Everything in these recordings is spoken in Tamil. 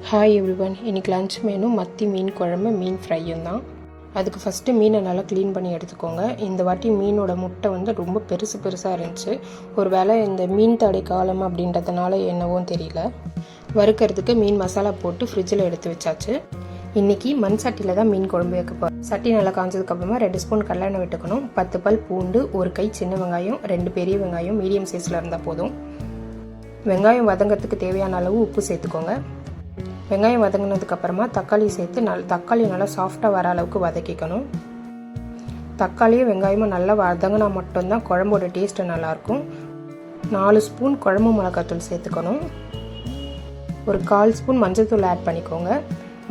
ஹாய் எவ்ரிவன், இன்றைக்கி லன்ச் மெனு மத்தி மீன் குழம்பு மீன் ஃப்ரையும் தான். அதுக்கு ஃபஸ்ட்டு மீனை நல்லா க்ளீன் பண்ணி எடுத்துக்கோங்க. இந்த வாட்டி மீனோட முட்டை வந்து ரொம்ப பெருசாக இருந்துச்சு. ஒரு வேளை இந்த மீன் தடை காலம் அப்படின்றதுனால என்னவோ தெரியல. வறுக்கிறதுக்கு மீன் மசாலா போட்டு ஃப்ரிட்ஜில் எடுத்து வச்சாச்சு. இன்றைக்கி மண் சட்டியில் தான் மீன் குழம்பு வைக்க போகிறோம். சட்டி நல்லா காஞ்சதுக்கப்புறமா 2 ஸ்பூன் கடலெண்ணெய் விட்டுக்கணும். 10 பல் பூண்டு, 1 கை சின்ன வெங்காயம், 2 பெரிய வெங்காயம் மீடியம் சைஸில் இருந்தால் போதும். வெங்காயம் வதங்கிறதுக்கு தேவையான அளவு உப்பு சேர்த்துக்கோங்க. வெங்காயம் வதங்கினதுக்கப்புறமா தக்காளி சேர்த்து தக்காளி நல்லா சாஃப்டாக வர அளவுக்கு வதக்கிக்கணும். தக்காளியும் வெங்காயமும் நல்லா வதங்கினா மட்டும்தான் குழம்போட டேஸ்ட்டு நல்லாயிருக்கும். 4 ஸ்பூன் குழம்பு மிளகாத்தூள் சேர்த்துக்கணும். ஒரு 1/4 ஸ்பூன் மஞ்சள் தூள் ஆட் பண்ணிக்கோங்க.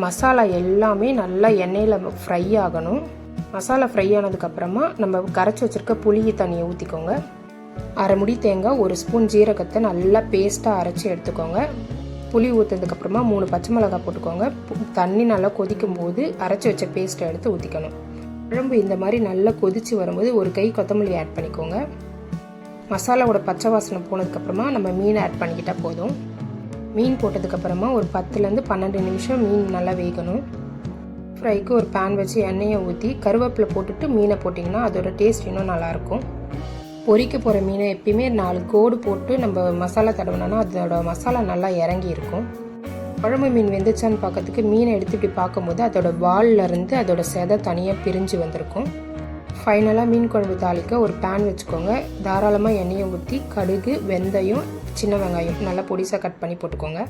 மசாலா எல்லாமே நல்லா எண்ணெயில் ஃப்ரை ஆகணும். மசாலா ஃப்ரை ஆனதுக்கப்புறமா நம்ம கரைச்சி வச்சுருக்க புளி தண்ணியை ஊற்றிக்கோங்க. 1/2 முடி தேங்காய், 1 ஸ்பூன் ஜீரகத்தை நல்லா பேஸ்ட்டாக அரைச்சி எடுத்துக்கோங்க. புளி ஊற்றுறதுக்கப்புறமா 3 பச்சை மிளகாய் போட்டுக்கோங்க. தண்ணி நல்லா கொதிக்கும் போது அரைச்சி வச்ச பேஸ்ட்டை எடுத்து ஊற்றிக்கணும். குழம்பு இந்த மாதிரி நல்லா கொதித்து வரும்போது 1 கை கொத்தமல்லி ஆட் பண்ணிக்கோங்க. மசாலாவோட பச்சை வாசனை போனதுக்கப்புறமா நம்ம மீனை ஆட் பண்ணிக்கிட்டால் போதும். மீன் போட்டதுக்கப்புறமா ஒரு 10லேருந்து 12 நிமிஷம் மீன் நல்லா வேகணும். ஃப்ரைக்கு ஒரு பேன் வச்சு எண்ணெயை ஊற்றி கருவேப்பிலை போட்டுட்டு மீனை போட்டிங்கன்னா அதோட டேஸ்ட் இன்னும் நல்லாயிருக்கும். பொரிக்க போகிற மீனை எப்பயுமே 4 கோடு போட்டு நம்ம மசாலா தடவினோன்னா அதோட மசாலா நல்லா இறங்கி இருக்கும். குழம்பு மீன் வெந்துச்சான்னு பார்க்கறதுக்கு மீனை எடுத்து இப்படி பார்க்கும்போது அதோட வால்லேருந்து அதோட செதை தனியாக பிரிஞ்சு வந்திருக்கும். ஃபைனலாக மீன் குழம்பு தாளிக்க ஒரு பேன் வச்சுக்கோங்க. தாராளமாக எண்ணெயை ஊற்றி கடுகு, வெந்தயம், சின்ன வெங்காயம் நல்லா பொடிசாக கட் பண்ணி போட்டுக்கோங்க.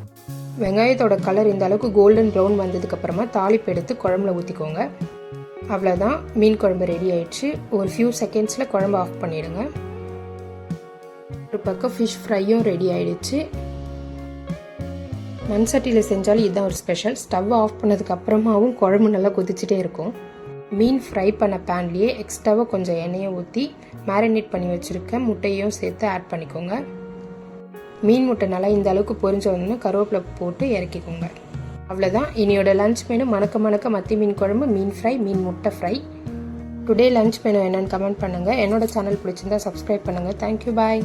வெங்காயத்தோட கலர் இந்த அளவுக்கு கோல்டன் ப்ரௌன் வந்ததுக்கப்புறமா தாளிப்பு எடுத்து குழம்புல ஊற்றிக்கோங்க. அவ்வளோதான், மீன் குழம்பு ரெடி ஆயிடுச்சு. ஒரு ஃபியூ செகண்ட்ஸில் குழம்பு ஆஃப் பண்ணிவிடுங்க. ஒரு பக்கம் ஃபிஷ் ஃப்ரையும் ரெடி ஆகிடுச்சு. மண் சட்டியில் செஞ்சாலும் இதுதான் ஒரு ஸ்பெஷல். ஸ்டவ் ஆஃப் பண்ணதுக்கு அப்புறமாவும் குழம்பு நல்லா கொதிச்சுட்டே இருக்கும். மீன் ஃப்ரை பண்ண பேன்லேயே எக்ஸ்ட்ராவாக கொஞ்சம் எண்ணெயை ஊற்றி மேரினேட் பண்ணி வச்சுருக்க முட்டையும் சேர்த்து ஆட் பண்ணிக்கோங்க. மீன் முட்டை நல்லா இந்த அளவுக்கு பொரிஞ்ச உடனே கருவேப்பிலை போட்டு இறக்கிக்கோங்க. அவ்வளோதான், இனியோட லன்ச் மெனு மணக்க மத்தி மீன் குழம்பு, மீன் ஃப்ரை, மீன் முட்டை ஃப்ரை. டுடே லன்ச் மெனு என்னென்னு கமெண்ட் பண்ணுங்கள். என்னோட சேனல் பிடிச்சிருந்தா சப்ஸ்கிரைப் பண்ணுங்கள். தேங்க்யூ, பாய்.